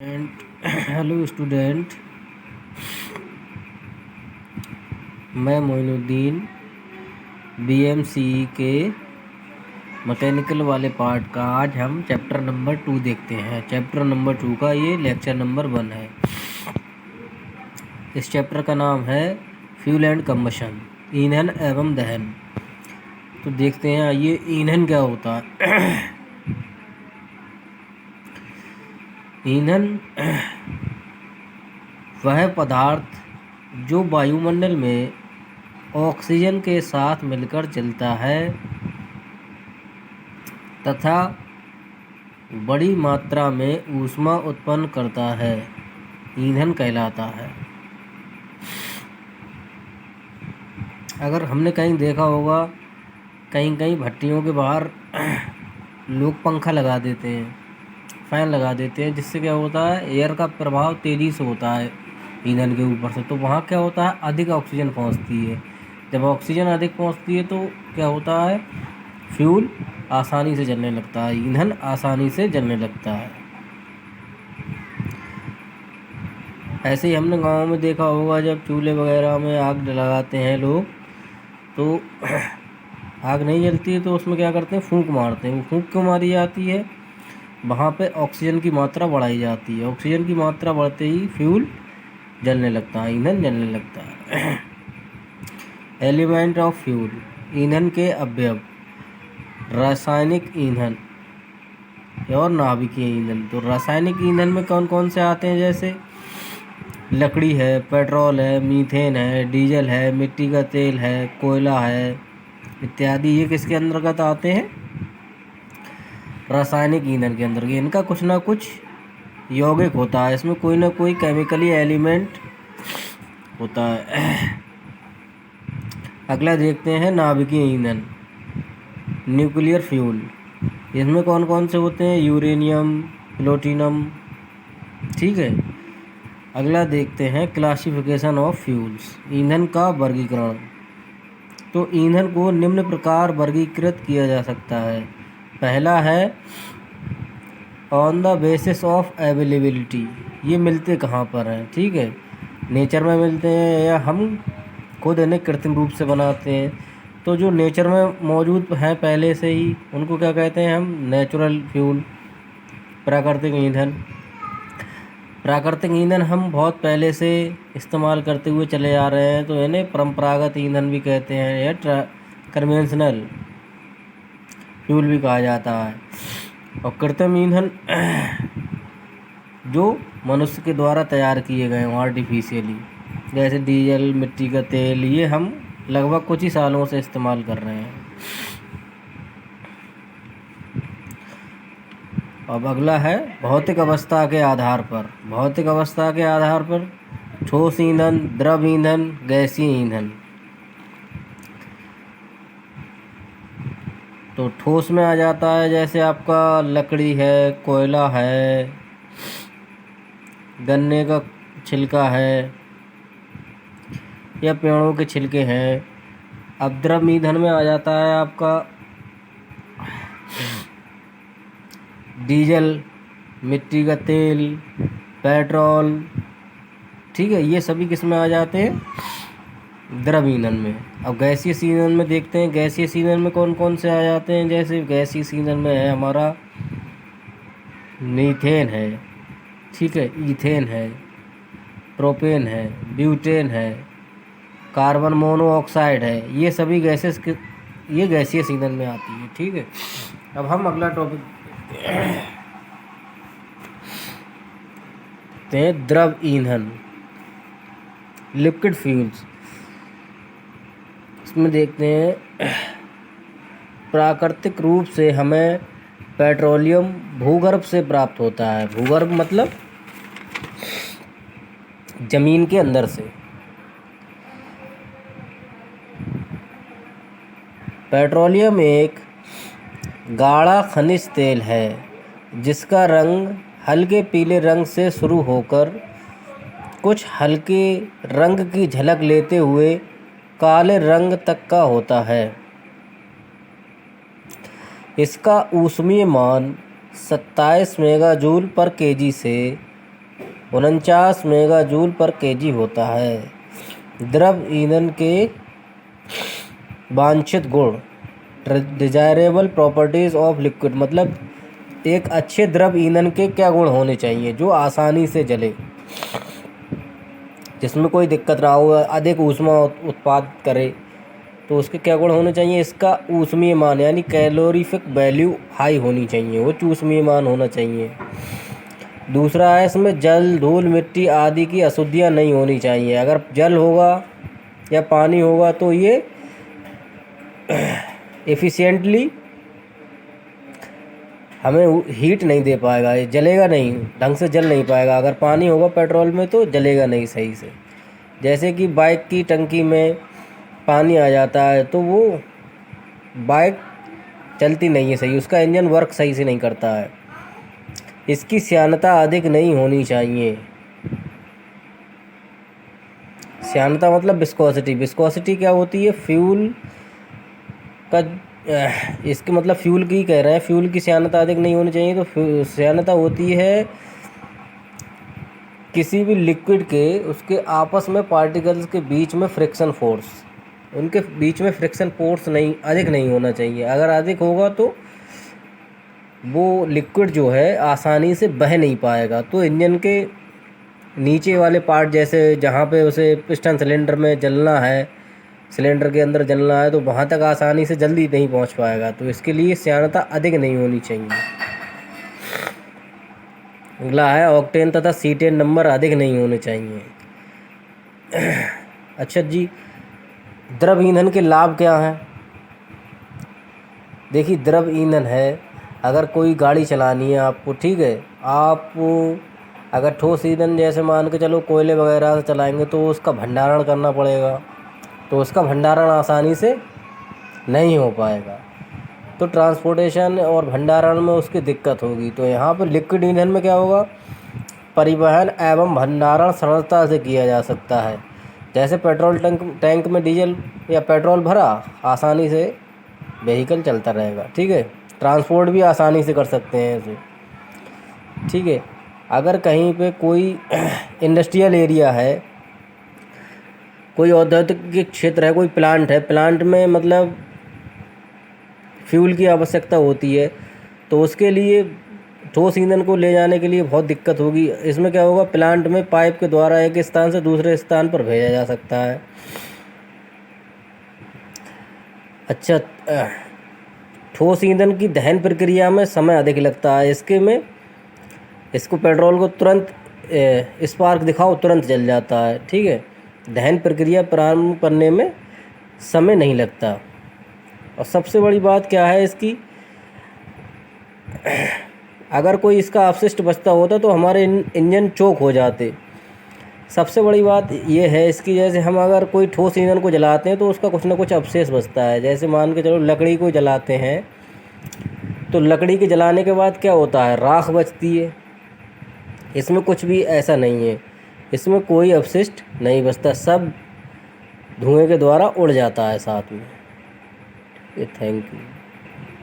And hello student, मैं Moinuddin BMC के mechanical वाले पार्ट का आज हम चैप्टर नंबर 2 देखते हैं। चैप्टर नंबर 2 का ये लेक्चर नंबर 1 है। इस चैप्टर का नाम है फ्यूल एंड कंबशन, ईंधन एवं दहन। तो देखते हैं ये ईंधन क्या होता है। ईंधन वह पदार्थ जो वायुमंडल में ऑक्सीजन के साथ मिलकर चलता है तथा बड़ी मात्रा में ऊष्मा उत्पन्न करता है, ईंधन कहलाता है। अगर हमने कहीं देखा होगा, कहीं कहीं भट्टियों के बाहर लोग पंखा लगा देते हैं, फैन लगा देते हैं, जिससे क्या होता है, एयर का प्रभाव तेज़ी से होता है ईंधन के ऊपर से। तो वहाँ क्या होता है, अधिक ऑक्सीजन पहुँचती है। जब ऑक्सीजन अधिक पहुँचती है तो क्या होता है, फ्यूल आसानी से जलने लगता है, ईंधन आसानी से जलने लगता है। ऐसे ही हमने गांव में देखा होगा, जब चूल्हे वगैरह में आग लगाते हैं लोग, तो आग नहीं जलती है तो उसमें क्या करते हैं, फूंक मारते हैं। वो फूंक क्यों मारी जाती है, वहाँ पे ऑक्सीजन की मात्रा बढ़ाई जाती है। ऑक्सीजन की मात्रा बढ़ते ही फ्यूल जलने लगता है, ईंधन जलने लगता है। एलिमेंट ऑफ फ्यूल, ईंधन के अवयव, रासायनिक ईंधन और नाभिकीय ईंधन। तो रासायनिक ईंधन में कौन कौन से आते हैं, जैसे लकड़ी है, पेट्रोल है, मीथेन है, डीजल है, मिट्टी का तेल है, कोयला है इत्यादि। ये किसके अंतर्गत आते हैं, रासायनिक ईंधन के अंदर। इनका कुछ ना कुछ यौगिक होता है, इसमें कोई ना कोई केमिकली एलिमेंट होता है। अगला देखते हैं नाभिकीय ईंधन, न्यूक्लियर फ्यूल। इसमें कौन कौन से होते हैं, यूरेनियम, प्लूटोनियम। ठीक है। अगला देखते हैं क्लासिफिकेशन ऑफ फ्यूल्स, ईंधन का वर्गीकरण। तो ईंधन को निम्न प्रकार वर्गीकृत किया जा सकता है। पहला है on the basis of availability. ये मिलते कहाँ पर हैं, ठीक है, नेचर में मिलते हैं या हम खुद इन्हें कृत्रिम रूप से बनाते हैं। तो जो नेचर में मौजूद हैं पहले से ही, उनको क्या कहते हैं हम, नेचुरल फ्यूल, प्राकृतिक ईंधन। प्राकृतिक ईंधन हम बहुत पहले से इस्तेमाल करते हुए चले आ रहे हैं, तो इन्हें परंपरागत ईंधन भी कहते हैं या कन्वेंशनल फ्यूल भी कहा जाता है। और कृत्रिम ईंधन जो मनुष्य के द्वारा तैयार किए गए हों आर्टिफिशियली, जैसे डीजल, मिट्टी का तेल, ये हम लगभग कुछ ही सालों से इस्तेमाल कर रहे हैं। अब अगला है भौतिक अवस्था के आधार पर। भौतिक अवस्था के आधार पर ठोस ईंधन, द्रव ईंधन, गैसीय ईंधन। तो ठोस में आ जाता है जैसे आपका लकड़ी है, कोयला है, गन्ने का छिलका है या पेड़ों के छिलके हैं। अब द्रव ईंधन में आ जाता है आपका डीजल, मिट्टी का तेल, पेट्रोल। ठीक है, ये सभी किस में आ जाते हैं, द्रव ईंधन में। अब गैसीय ईंधन में देखते हैं, गैसीय ईंधन में कौन कौन से आ जाते हैं। जैसे गैसीय ईंधन में है हमारा मीथेन है, ठीक है, ईथेन है, प्रोपेन है, ब्यूटेन है, कार्बन मोनोऑक्साइड है। ये सभी गैसेस ये गैसीय ईंधन में आती है। ठीक है। अब हम अगला टॉपिक देखते हैं, द्रव ईंधन, लिक्विड फ्यूल्स। इसमें देखते हैं प्राकृतिक रूप से हमें पेट्रोलियम भूगर्भ से प्राप्त होता है। भूगर्भ मतलब जमीन के अंदर से। पेट्रोलियम एक गाढ़ा खनिज तेल है जिसका रंग हल्के पीले रंग से शुरू होकर कुछ हल्के रंग की झलक लेते हुए काले रंग तक का होता है। इसका ऊष्मीय मान 27 मेगाजूल पर केजी से 49 मेगाजूल पर केजी होता है। द्रव ईंधन के वांछित गुण, डिजायरेबल प्रॉपर्टीज ऑफ लिक्विड, मतलब एक अच्छे द्रव ईंधन के क्या गुण होने चाहिए? जो आसानी से जले, जिसमें कोई दिक्कत ना हो, अधिक ऊष्मा उत्पाद करे, तो उसके क्या गुण होने चाहिए? इसका ऊष्मीय मान यानी कैलोरीफिक वैल्यू हाई होनी चाहिए, वो ऊष्मीय मान होना चाहिए। दूसरा है इसमें जल, धूल, मिट्टी आदि की अशुद्धियाँ नहीं होनी चाहिए। अगर जल होगा या पानी होगा तो ये एफिशिएंटली हमें हीट नहीं दे पाएगा, ये जलेगा नहीं, ढंग से जल नहीं पाएगा। अगर पानी होगा पेट्रोल में तो जलेगा नहीं सही से। जैसे कि बाइक की टंकी में पानी आ जाता है तो वो बाइक चलती नहीं है सही, उसका इंजन वर्क सही से नहीं करता है। इसकी श्यानता अधिक नहीं होनी चाहिए। श्यानता मतलब विस्कोसिटी। विस्कोसिटी क्या होती है? फ्यूल का इसके मतलब फ्यूल की कह रहे हैं, फ्यूल की श्यानता अधिक नहीं होनी चाहिए। तो श्यानता होती है किसी भी लिक्विड के उसके आपस में पार्टिकल्स के बीच में फ्रिक्शन फोर्स, उनके बीच में फ्रिक्शन फोर्स नहीं अधिक नहीं होना चाहिए। अगर अधिक होगा तो वो लिक्विड जो है आसानी से बह नहीं पाएगा। तो इंजन के नीचे वाले पार्ट, जैसे जहाँ पे उसे पिस्टन सिलेंडर में जलना है, सिलेंडर के अंदर जलना है, तो वहाँ तक आसानी से जल्दी नहीं पहुँच पाएगा। तो इसके लिए श्यानता अधिक नहीं होनी चाहिए। अगला है ऑक्टेन तथा सीटेन नंबर अधिक नहीं होने चाहिए। अच्छा जी, द्रव ईंधन के लाभ क्या हैं? देखिए, द्रव ईंधन है, अगर कोई गाड़ी चलानी है आपको, ठीक है, आप अगर ठोस ईंधन जैसे मान के चलो कोयले वगैरह से चलाएंगे तो उसका भंडारण करना पड़ेगा, तो उसका भंडारण आसानी से नहीं हो पाएगा, तो ट्रांसपोर्टेशन और भंडारण में उसकी दिक्कत होगी। तो यहाँ पर लिक्विड ईंधन में क्या होगा? परिवहन एवं भंडारण सरलता से किया जा सकता है। जैसे पेट्रोल टैंक में डीजल या पेट्रोल भरा, आसानी से व्हीकल चलता रहेगा, ठीक है। ट्रांसपोर्ट भी आसानी से कर सकते हैं इसे, ठीक है। अगर कहीं पे कोई इंडस्ट्रियल एरिया है, कोई औद्योगिक क्षेत्र है, कोई प्लांट है, प्लांट में मतलब फ्यूल की आवश्यकता होती है, तो उसके लिए ठोस ईंधन को ले जाने के लिए बहुत दिक्कत होगी। इसमें क्या होगा? प्लांट में पाइप के द्वारा एक स्थान से दूसरे स्थान पर भेजा जा सकता है। अच्छा, ठोस ईंधन की दहन प्रक्रिया में समय अधिक लगता है। इसको पेट्रोल को तुरंत स्पार्क दिखाओ, तुरंत जल जाता है, ठीक है। दहन प्रक्रिया प्रारंभ करने में समय नहीं लगता। और सबसे बड़ी बात क्या है इसकी? अगर कोई इसका अपशिष्ट बचता होता तो हमारे इंजन चोक हो जाते। सबसे बड़ी बात ये है इसकी, जैसे हम अगर कोई ठोस ईंधन को जलाते हैं तो उसका कुछ ना कुछ अवशेष बचता है। जैसे मान के चलो लकड़ी को जलाते हैं तो लकड़ी के जलाने के बाद क्या होता है? राख बचती है। इसमें कुछ भी ऐसा नहीं है, इसमें कोई अपशिष्ट नहीं बचता, सब धुएं के द्वारा उड़ जाता है साथ में। Thank you.